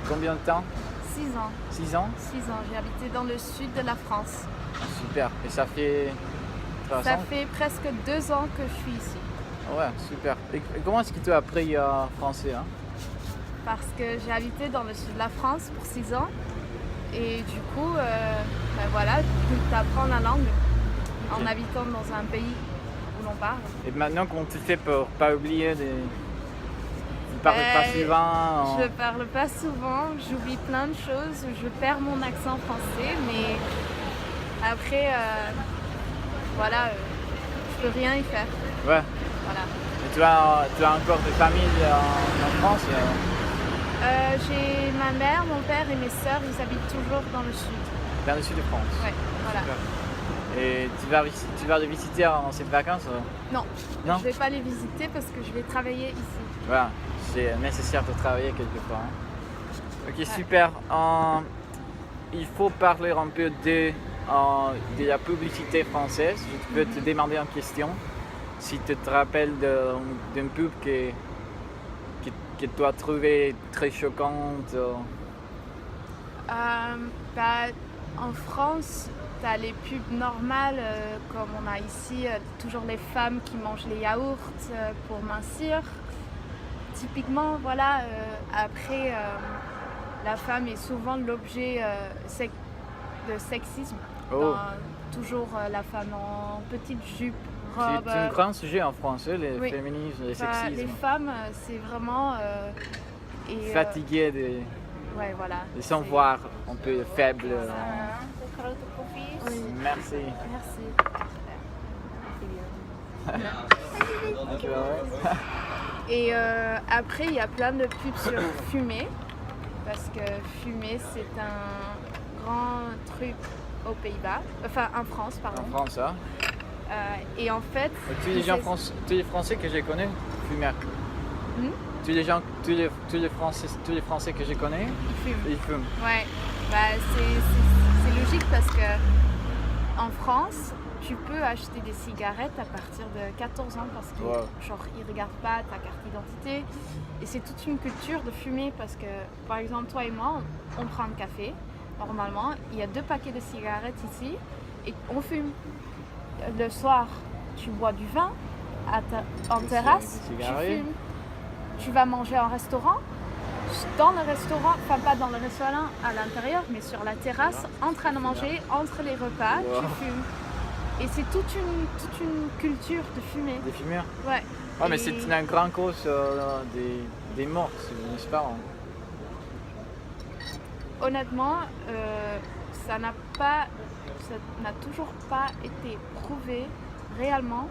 combien de temps? 6 ans. 6 ans? 6 ans. J'ai habité dans le sud de la France. Super. Et ça fait 3 Ça ans? fait presque 2 ans que je suis ici. Ouais, super. Et comment est-ce que tu as appris français, hein? Parce que j'ai habité dans le sud de la France pour 6 ans. Et du coup, voilà, tu apprends la langue en habitant dans un pays où l'on parle. Et maintenant, comment tu fais pour pas oublier des... Tu parles pas souvent? Je parle pas souvent, j'oublie plein de choses, je perds mon accent français, mais après, voilà, je peux rien y faire. Ouais. Voilà. Et tu as encore des familles en France? J'ai ma mère, mon père et mes sœurs, ils habitent toujours dans le sud. Dans le sud de France? Ouais, voilà. Super. Et tu vas les visiter en ces vacances? Non, Non? je vais pas les visiter parce que je vais travailler ici. Voilà, c'est nécessaire de travailler quelque part, hein. Ok, super. Il faut parler un peu de la publicité française. Je peux te demander une question. Si tu te rappelles d'une pub que tu as trouvé très choquante. En France, tu as les pubs normales, comme on a ici, toujours les femmes qui mangent les yaourts pour mincir. Typiquement, voilà, après, la femme est souvent l'objet de sexisme. Oh. Toujours la femme en petite jupe, C'est robe. un grand sujet en français, le Oui. féminisme, le Les sexisme. femmes, c'est vraiment... Fatigué de ouais, voilà. s'en voir un peu faible. Oui. Merci. Merci. Ok, ouais. Et après, il y a plein de pubs sur fumer, parce que fumer, c'est un grand truc aux Pays-Bas, enfin en France, pardon. En France, hein? Et en fait... Tous les Français que je connais fument. Tous les Français que je connais, Ils fument. ils fument. Ouais, c'est logique parce que en France, tu peux acheter des cigarettes à partir de 14 ans parce qu'ils ne regardent pas ta carte d'identité. Et c'est toute une culture de fumer parce que, par exemple, toi et moi, on prend un café. Normalement, il y a 2 paquets de cigarettes ici et on fume. Le soir, tu bois du vin en terrasse, tu fumes. Tu vas manger en restaurant, dans le restaurant, enfin pas dans le restaurant à l'intérieur, mais sur la terrasse, en train de manger, entre les repas, tu fumes. Et c'est toute une culture de fumer. Des fumeurs? Ouais. Ouais, mais c'est une grande cause des morts, n'est-ce pas? Honnêtement, ça n'a toujours pas été prouvé réellement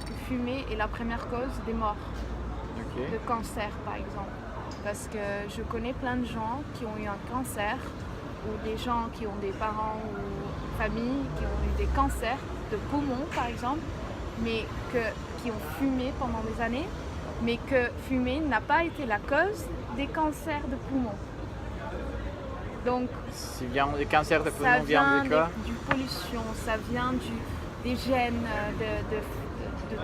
que fumer est la première cause des morts. Okay. De cancer par exemple, parce que je connais plein de gens qui ont eu un cancer ou des gens qui ont des parents ou familles qui ont eu des cancers de poumons par exemple, mais qui ont fumé pendant des années, mais que fumer n'a pas été la cause des cancers de poumons. Donc les cancers de poumons viennent de quoi? Du pollution, ça vient des gènes, de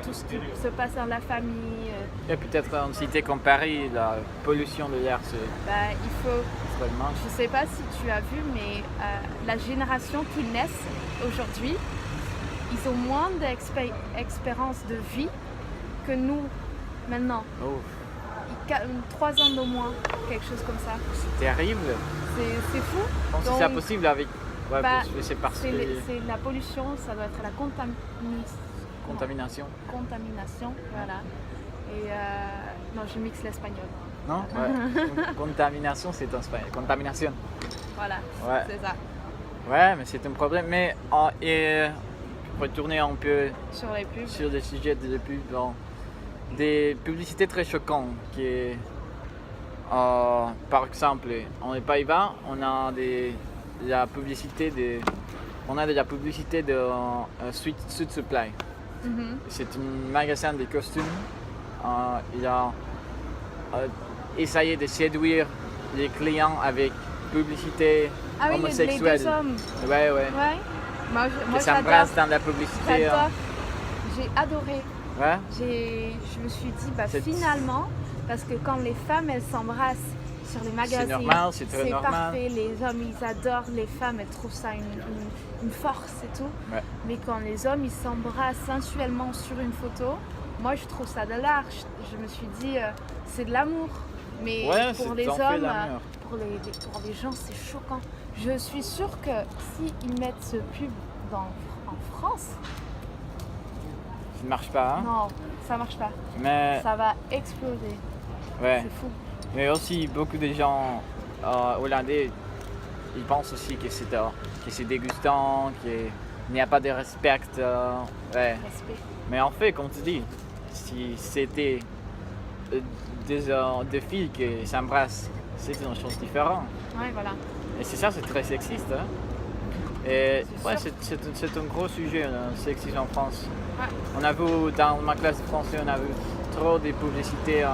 tout ce qui se passe dans la famille. Et peut-être en cité comme Paris, la pollution de l'air, c'est... Il faut... Je ne sais pas si tu as vu, mais la génération qui naissent aujourd'hui, ils ont moins d'expérience de vie que nous maintenant. Oh. 3 ans de moins, quelque chose comme ça. C'est terrible. C'est fou. Je pense que c'est impossible avec... Ouais, c'est parce que... C'est la pollution, ça doit être la contamination, voilà. Et non, je mixe l'espagnol. Non? Ouais. Contamination, c'est en espagnol. Contamination. Voilà, ouais. C'est ça. Ouais, mais c'est un problème. Mais pour retourner un peu sur les pubs, sur des sujets de pubs, des publicités très choquantes qui par exemple, en Pays-Bas, on a de la publicité de Sweet Supply. C'est un magasin de costumes. Il a essayé de séduire les clients avec publicité homosexuelle. Les 2 hommes. Ouais. Moi, qui s'embrassent dans la publicité. J'adore. J'ai adoré. Ouais. Je me suis dit, finalement, parce que quand les femmes elles s'embrassent sur les magazines. C'est normal, c'est très normal. C'est parfait, les hommes ils adorent, les femmes elles trouvent ça une force et tout. Ouais. Mais quand les hommes ils s'embrassent sensuellement sur une photo, moi je trouve ça de l'art. Je me suis dit, c'est de l'amour. Mais ouais, pour les hommes, pour les gens c'est choquant. Je suis sûre que s'ils mettent ce pub en France, ça ne marche pas. Hein? Non, ça marche pas. Mais ça va exploser. Ouais. C'est fou. Mais aussi, beaucoup de gens hollandais, ils pensent aussi que c'est dégustant, qu'il n'y a pas de respect. Ouais. Respect. Mais en fait, comme tu dis, si c'était deux filles qui s'embrassent, c'est une chose différente. Ouais, voilà. Et c'est ça, c'est très sexiste. Hein? Et ouais, c'est un gros sujet, le sexisme en France. Ouais. On a vu, dans ma classe de français, on a vu trop de publicités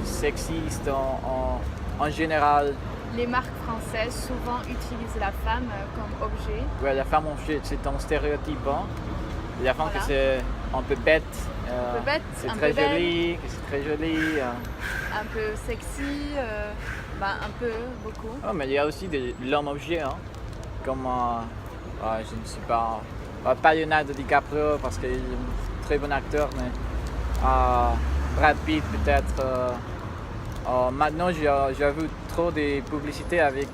sexistes en général. Les marques françaises souvent utilisent la femme comme objet. Ouais, la femme, c'est un stéréotype. Hein? La femme, Voilà. que c'est un peu bête. Un peu bête, c'est un très peu joli, que c'est très joli. Un peu sexy, un peu, beaucoup. Oh, mais il y a aussi l'homme-objet, hein? Comme, je ne suis pas Leonardo DiCaprio parce qu'il est un très bon acteur, mais Brad Pitt peut-être. Maintenant, j'ai vu trop de publicités avec,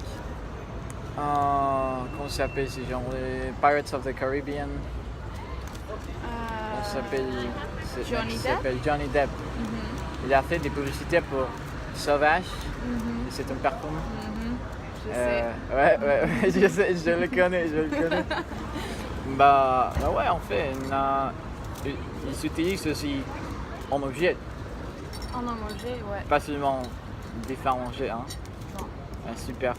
comment ça s'appelle ces gens, les Pirates of the Caribbean. Comment ça s'appelle? Johnny Depp. Mm-hmm. Il a fait des publicités pour Sauvage. Mm-hmm. C'est un parfum. Mm-hmm. Je sais. Ouais, je sais, je le connais. Bah ouais, en fait, ils s'utilisent aussi en objet. En objet, ouais. Pas seulement des femmes en objet, hein. Non. Ouais, super.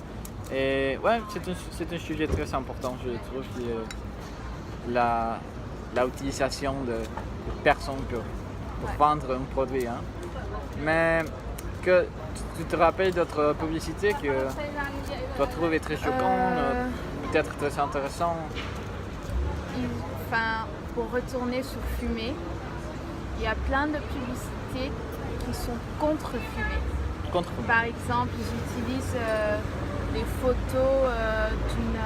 Et ouais, c'est un sujet très important, je trouve, l'utilisation de personnes pour vendre un produit. Hein. Mais que tu te rappelles d'autres publicités que tu as trouvé très choquantes, peut-être très intéressantes? Pour retourner sur Fumé, il y a plein de publicités qui sont contre Fumé. Par exemple, ils utilisent des photos d'une...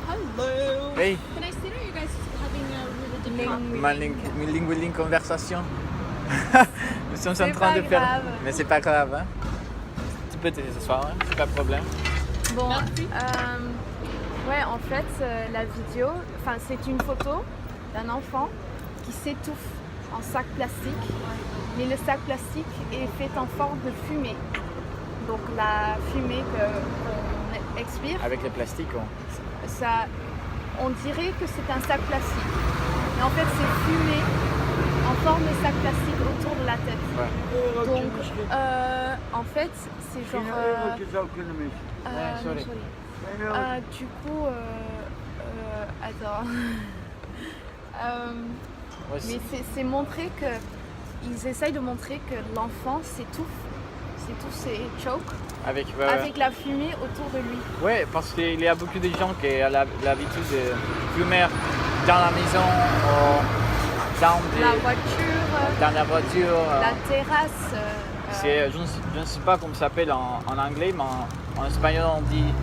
Hello! Hey! Can I sit or are you guys having a really deep Ma lingue conversation. Nous sommes en C'est train pas de faire... grave. Mais c'est pas grave. Hein? Tu peux t'asseoir, hein? C'est pas de problème. Bon, ouais, en fait, la vidéo, c'est une photo d'un enfant qui s'étouffe en sac plastique, mais le sac plastique est fait en forme de fumée. Donc la fumée qu'on expire, Avec le plastique, on dirait que c'est un sac plastique. Mais en fait, c'est fumé en forme de sac plastique autour de la tête. Ouais. Donc, en fait, c'est genre... sorry. Du coup, attends. Mais c'est montrer que... Ils essayent de montrer que l'enfant s'étouffe, c'est choke, avec la fumée autour de lui. Oui, parce qu'il y a beaucoup de gens qui ont l'habitude de fumer dans la maison, dans la voiture, la terrasse. Je ne sais pas comment ça s'appelle en anglais, mais en espagnol on dit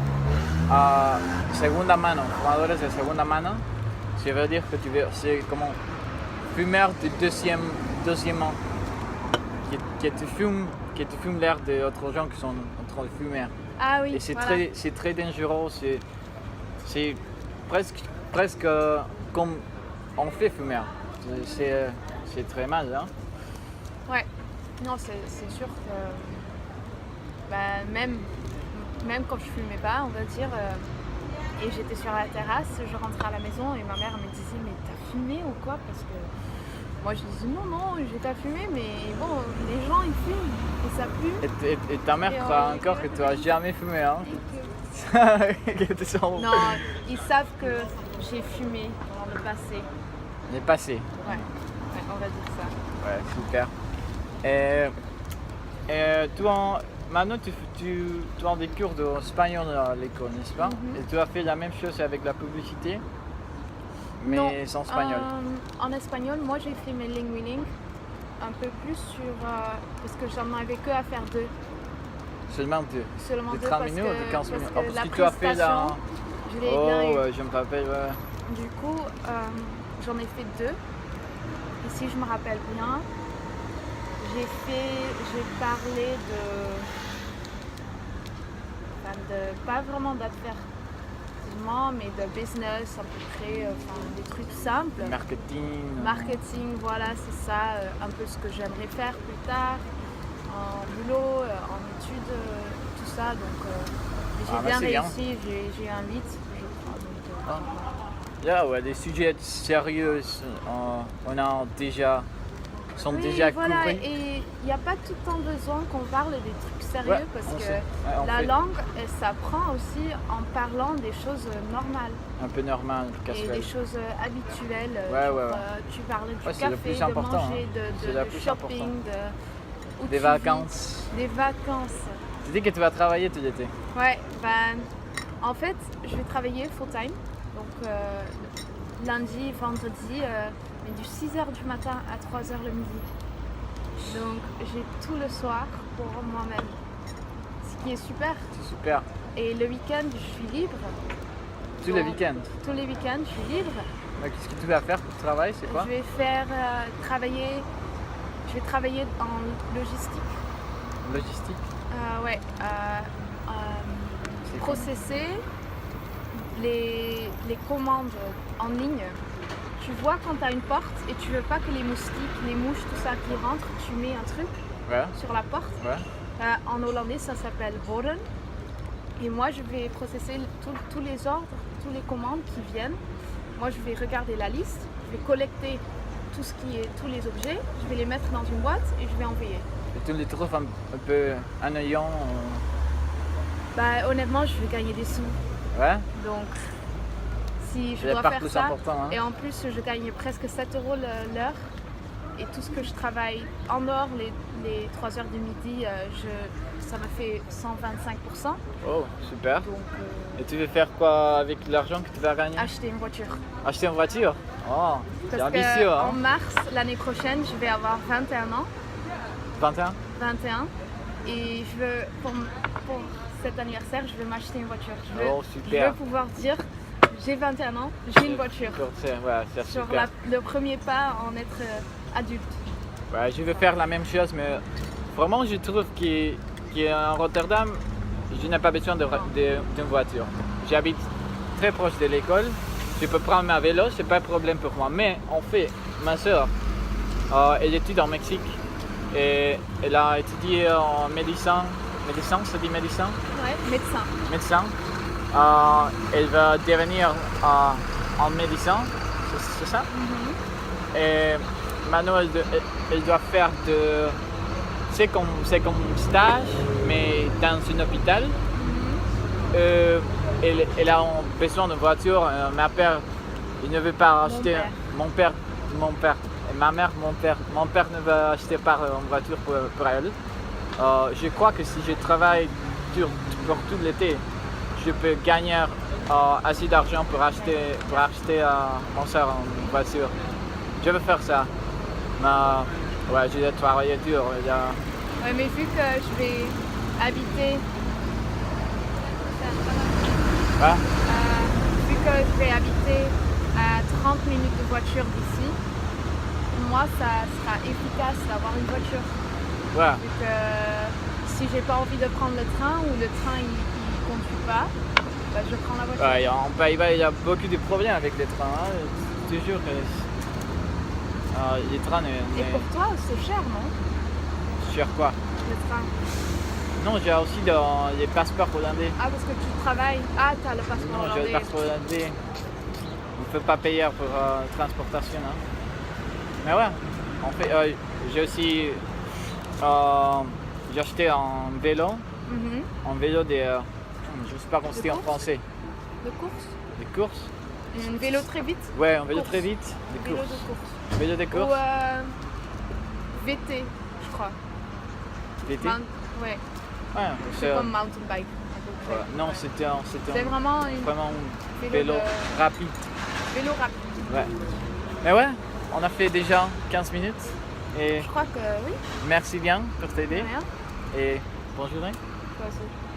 segunda mano, fumadores de segunda mano. Ça veut dire que c'est comment fumeur de deuxième main, qui te fume l'air d'autres gens qui sont en train de fumer. Ah oui, et c'est voilà. c'est très dangereux, c'est presque comme on fait fumer. C'est très mal, hein? Ouais, non, c'est sûr que même quand je fumais pas, on va dire, et j'étais sur la terrasse, je rentrais à la maison et ma mère me disait mais t'as fumé ou quoi? Parce que moi je disais non, j'ai pas fumé, mais bon, les gens ils fument et ça pue. Et ta mère croit encore que tu n'as jamais fumé, hein? Non, ils savent que j'ai fumé dans le passé. Le passé. Ouais, on va dire ça. Ouais, super. Maintenant, tu as des cours d'espagnol à l'école, n'est-ce pas? Et tu as fait la même chose avec la publicité, mais non, sans espagnol. En espagnol, moi j'ai fait mes linguiling un peu plus sur... parce que j'en avais que à faire 2. Seulement deux. Seulement de deux 30 parce minutes ou de 15 que, minutes? parce que Parce la que tu as fait la... prestation, je l'ai bien eu. ouais, je me rappelle, ouais. Du coup, j'en ai fait deux. Et si je me rappelle bien, j'ai parlé pas vraiment d'advertisement, mais de business à peu près, des trucs simples. Marketing. Voilà, c'est ça, un peu ce que j'aimerais faire plus tard, en boulot, en études, tout ça. Donc j'ai bien réussi, j'ai un 8, je crois. Donc, ouais, des sujets sérieux, on a déjà... sont déjà voilà, couverts. Et il n'y a pas tout le temps besoin qu'on parle des trucs sérieux parce que la langue, elle s'apprend aussi en parlant des choses normales. Un peu normales, et des choses habituelles. Tu parlais du café, de manger, de shopping, des vacances. Des vacances. Tu dis que tu vas travailler tout l'été? Ouais, en fait, je vais travailler full-time. Donc lundi, vendredi, mais du 6h du matin à 3h le midi. Donc j'ai tout le soir pour moi-même. Ce qui est super. C'est super. Et le week-end, je suis libre. Tous les week-ends? Tous les week-ends, je suis libre. Qu'est-ce que tu vas faire pour travail? C'est quoi? Je vais travailler en logistique. Logistique? Ouais. Processer les commandes en ligne. Tu vois quand tu as une porte et tu veux pas que les moustiques, les mouches, tout ça qui rentrent, tu mets un truc sur la porte. En hollandais, ça s'appelle voren. Et moi, je vais processer tous les ordres, toutes les commandes qui viennent. Moi, je vais regarder la liste, je vais collecter tous les objets, je vais les mettre dans une boîte et je vais envoyer. Et tu les trouves un peu ennuyants? Honnêtement, je vais gagner des sous. Ouais. Donc, si je dois faire ça, hein. Et en plus, je gagne presque 7 € l'heure. Et tout ce que je travaille en dehors, les 3 heures du midi, ça me fait 125%. Oh, super. Donc, et tu veux faire quoi avec l'argent que tu vas gagner? Acheter une voiture. Acheter une voiture? Oh, c'est ambitieux. Parce qu'en mars, l'année prochaine, je vais avoir 21 ans. 21? 21. Et je veux, pour cet anniversaire, je veux m'acheter une voiture. Je veux pouvoir dire, j'ai 21 ans, j'ai une voiture. C'est super. Le premier pas en être adulte. Ouais, je vais faire la même chose, mais vraiment, je trouve qu'en Rotterdam, je n'ai pas besoin d'une voiture. J'habite très proche de l'école, je peux prendre ma vélo, c'est pas un problème pour moi. Mais en fait, ma soeur, elle étudie en Mexique et elle a étudié en médecin, ça dit médecin? Ouais, médecin. Médecin. Elle va devenir en médecin, c'est ça? Et maintenant, elle doit faire c'est comme stage, mais dans un hôpital. Elle a besoin de voiture. Ma père, il ne veut pas acheter. Mon père. Et ma mère, mon père ne veut acheter pas une voiture pour elle. Je crois que si je travaille pour tout l'été, je peux gagner assez d'argent pour acheter mon soeur une voiture. Je veux faire ça. Mais ouais, je dois travailler dur. Ouais, mais vu que je vais habiter. Vu que je vais habiter à 30 minutes de voiture d'ici, pour moi ça sera efficace d'avoir une voiture. Ouais. Vu que si j'ai pas envie de prendre le train ou le train il conduit pas, je prends la voiture. Ouais, en Pays-Bas, il y a beaucoup de problèmes avec les trains. Hein. Je te jure que les trains. Et pour toi, c'est cher, non? Cher quoi? Le train. Non, j'ai aussi les passeports hollandais. Ah, parce que tu travailles. Ah, t'as le passeport hollandais. Non, j'ai le passeport hollandais. On ne peut pas payer pour transportation. Hein. Mais ouais, en fait, j'ai aussi j'ai acheté un vélo. Un vélo je ne sais pas comment c'était en français. De course? Des courses? Un vélo très vite? Ouais, un vélo très vite. Vélo de course. Vélo de course? Ou VT, je crois. VT? Ouais. C'est comme mountain bike. Non, c'était vraiment un vélo rapide. Vélo rapide. Ouais. Mais ouais, on a fait déjà 15 minutes. Et je crois que oui. Merci bien pour t'aider. Rien. Et bonne journée. toi aussi.